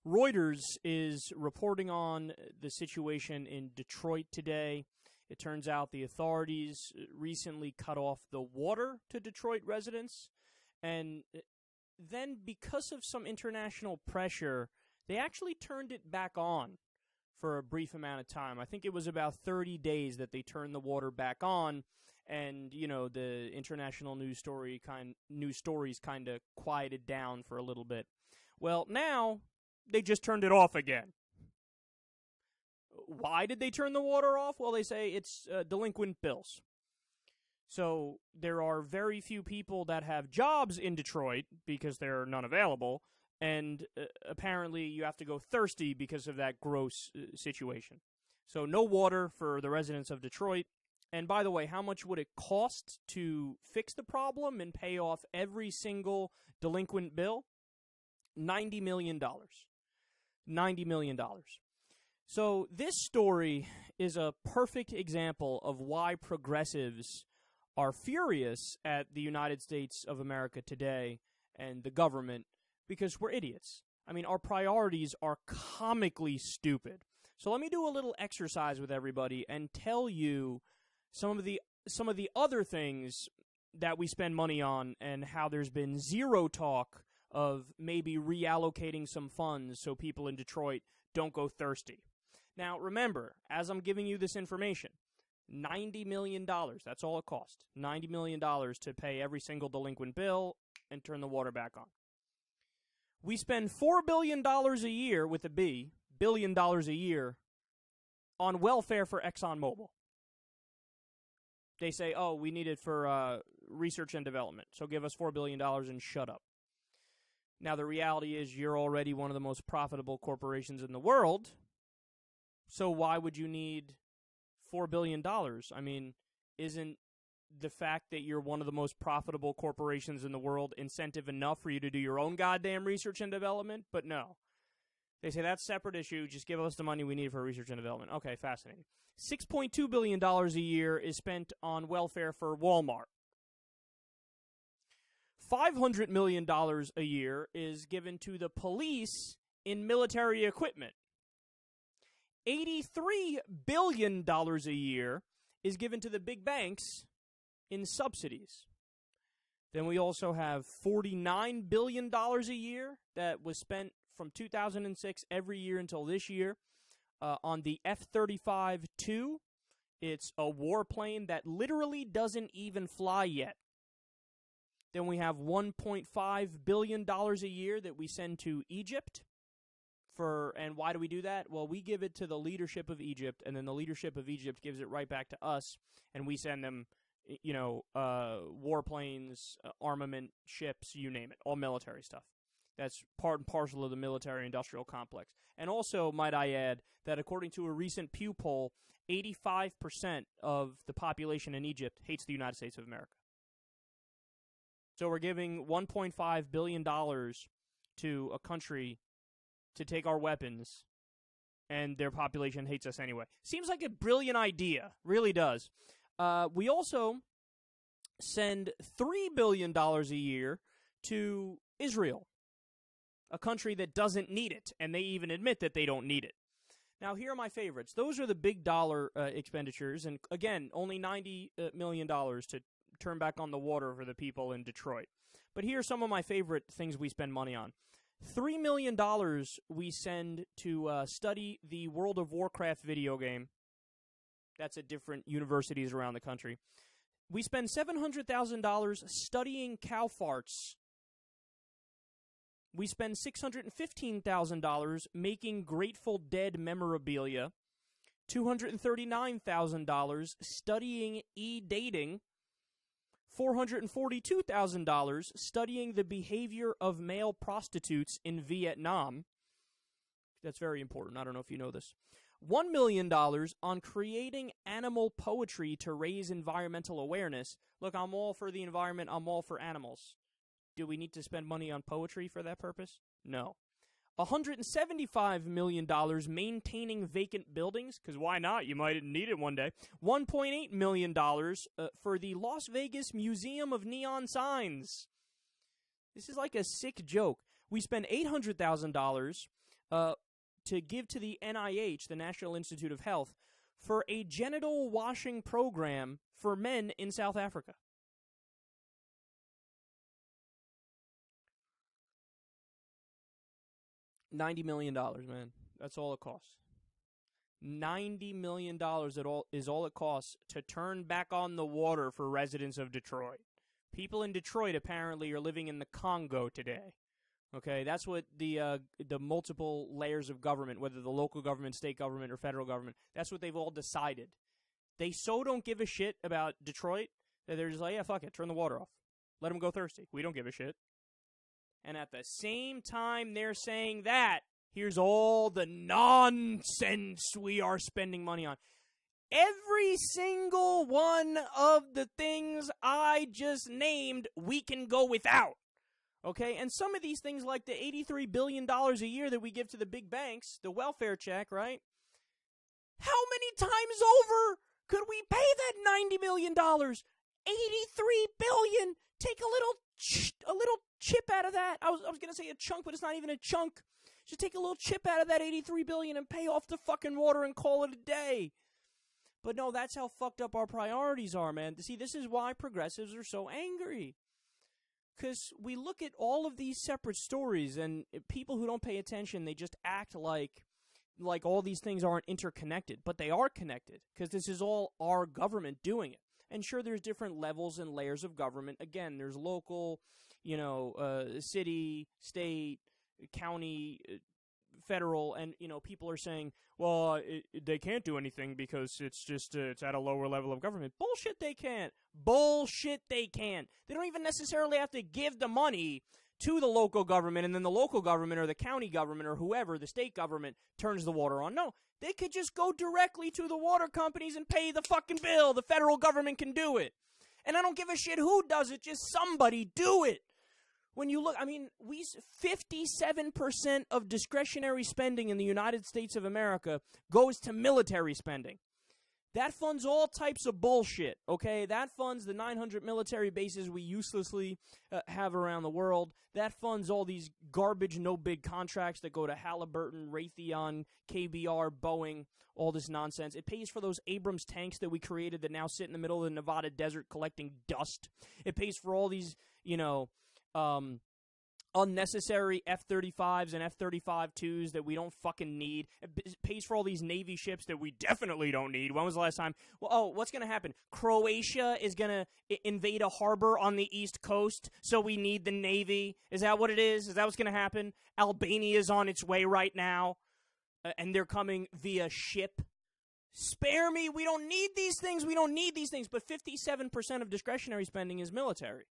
Reuters is reporting on the situation in Detroit today. It turns out the authorities recently cut off the water to Detroit residents, and then because of some international pressure, they actually turned it back on for a brief amount of time. I think it was about 30 days that they turned the water back on, and, you know, the international news stories kind of quieted down for a little bit. Well, now they just turned it off again. Why did they turn the water off? Well, they say it's delinquent bills. So there are very few people that have jobs in Detroit because there are none available, and apparently you have to go thirsty because of that gross situation. So no water for the residents of Detroit. And by the way, how much would it cost to fix the problem and pay off every single delinquent bill? $90 million. $90 million. So this story is a perfect example of why progressives are furious at the United States of America today and the government, because we're idiots. I mean, our priorities are comically stupid. So let me do a little exercise with everybody and tell you some of the other things that we spend money on and how there's been zero talk of maybe reallocating some funds so people in Detroit don't go thirsty. Now, remember, as I'm giving you this information, $90 million, that's all it cost. $90 million to pay every single delinquent bill and turn the water back on. We spend $4 billion a year, with a B, billion dollars a year, on welfare for ExxonMobil. They say, oh, we need it for research and development, so give us $4 billion and shut up. Now, the reality is you're already one of the most profitable corporations in the world, so why would you need $4 billion? I mean, isn't the fact that you're one of the most profitable corporations in the world incentive enough for you to do your own goddamn research and development? But no. They say that's a separate issue. Just give us the money we need for research and development. Okay, fascinating. $6.2 billion a year is spent on welfare for Walmart. $500 million a year is given to the police in military equipment. $83 billion a year is given to the big banks in subsidies. Then we also have $49 billion a year that was spent from 2006 every year until this year on the F-35-2. It's a warplane that literally doesn't even fly yet. Then we have $1.5 billion a year that we send to Egypt. And why do we do that? Well, we give it to the leadership of Egypt, and then the leadership of Egypt gives it right back to us, and we send them, warplanes, armament, ships, you name it, all military stuff. That's part and parcel of the military-industrial complex. And also, might I add, that according to a recent Pew poll, 85% of the population in Egypt hates the United States of America. So we're giving $1.5 billion to a country to take our weapons, and their population hates us anyway. Seems like a brilliant idea. Really does. We also send $3 billion a year to Israel, a country that doesn't need it, and they even admit that they don't need it. Now, here are my favorites. Those are the big dollar expenditures, and again, only $90 million to turn back on the water for the people in Detroit. But here are some of my favorite things we spend money on. $3 million we send to study the World of Warcraft video game. That's at different universities around the country. We spend $700,000 studying cow farts. We spend $615,000 making Grateful Dead memorabilia. $239,000 studying e-dating. $442,000 studying the behavior of male prostitutes in Vietnam. That's very important. I don't know if you know this. $1 million on creating animal poetry to raise environmental awareness. Look, I'm all for the environment. I'm all for animals. Do we need to spend money on poetry for that purpose? No. $175 million maintaining vacant buildings, because why not? You might need it one day. $1.8 million for the Las Vegas Museum of Neon Signs. This is like a sick joke. We spend $800,000 to give to the NIH, the National Institute of Health, for a genital washing program for men in South Africa. $90 million, man. That's all it costs. $90 million is all it costs to turn back on the water for residents of Detroit. People in Detroit apparently are living in the Congo today. Okay, that's what the multiple layers of government, whether the local government, state government, or federal government, that's what they've all decided. They so don't give a shit about Detroit that they're just like, yeah, fuck it, turn the water off. Let them go thirsty. We don't give a shit. And at the same time they're saying that, here's all the nonsense we are spending money on. Every single one of the things I just named, we can go without. Okay, and some of these things like the $83 billion a year that we give to the big banks, the welfare check, right? How many times over could we pay that $90 million? $83 billion. Take a little chip out of that. I was going to say a chunk, but it's not even a chunk. Just take a little chip out of that $83 billion and pay off the fucking water and call it a day. But no, that's how fucked up our priorities are, man. See, this is why progressives are so angry. Because we look at all of these separate stories, and people who don't pay attention, they just act like all these things aren't interconnected. But they are connected, because this is all our government doing it. And sure, there's different levels and layers of government. Again, there's local, city, state, county, federal, and, people are saying, well, they can't do anything because it's just, it's at a lower level of government. Bullshit, they can't. Bullshit, they can't. They don't even necessarily have to give the money to the local government, and then the local government or the county government or whoever, the state government, turns the water on. No, they could just go directly to the water companies and pay the fucking bill. The federal government can do it. And I don't give a shit who does it, just somebody do it. When you look, 57% of discretionary spending in the United States of America goes to military spending. That funds all types of bullshit, okay? That funds the 900 military bases we uselessly have around the world. That funds all these garbage, no big contracts that go to Halliburton, Raytheon, KBR, Boeing, all this nonsense. It pays for those Abrams tanks that we created that now sit in the middle of the Nevada desert collecting dust. It pays for all these, unnecessary F-35s and F-35-2s that we don't fucking need. It pays for all these Navy ships that we definitely don't need. When was the last time? Well, what's going to happen? Croatia is going to invade a harbor on the East Coast, so we need the Navy. Is that what it is? Is that what's going to happen? Albania is on its way right now, and they're coming via ship. Spare me. We don't need these things. We don't need these things. But 57% of discretionary spending is military.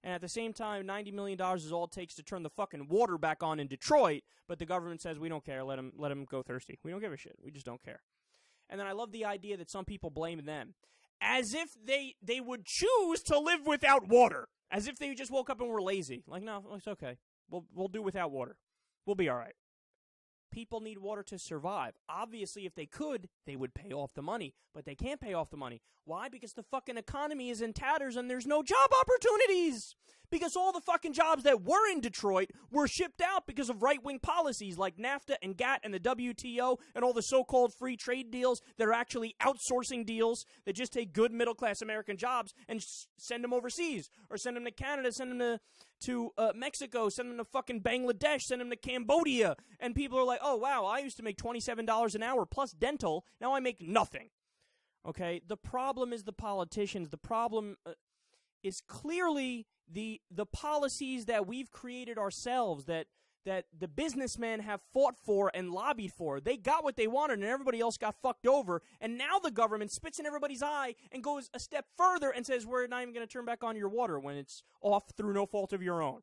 And at the same time, $90 million is all it takes to turn the fucking water back on in Detroit, but the government says, we don't care, let them go thirsty. We don't give a shit. We just don't care. And then I love the idea that some people blame them, as if they would choose to live without water, as if they just woke up and were lazy. Like, no, it's okay. We'll do without water. We'll be all right. People need water to survive. Obviously, if they could, they would pay off the money. But they can't pay off the money. Why? Because the fucking economy is in tatters and there's no job opportunities. Because all the fucking jobs that were in Detroit were shipped out because of right-wing policies like NAFTA and GATT and the WTO and all the so-called free trade deals that are actually outsourcing deals that just take good middle-class American jobs and send them overseas. Or send them to Canada, send them to Mexico, send them to fucking Bangladesh, send them to Cambodia. And people are like, oh, wow, I used to make $27 an hour plus dental. Now I make nothing. Okay? The problem is the politicians. The problem is clearly the policies that we've created ourselves, that the businessmen have fought for and lobbied for. They got what they wanted and everybody else got fucked over. And now the government spits in everybody's eye and goes a step further and says, we're not even going to turn back on your water when it's off through no fault of your own.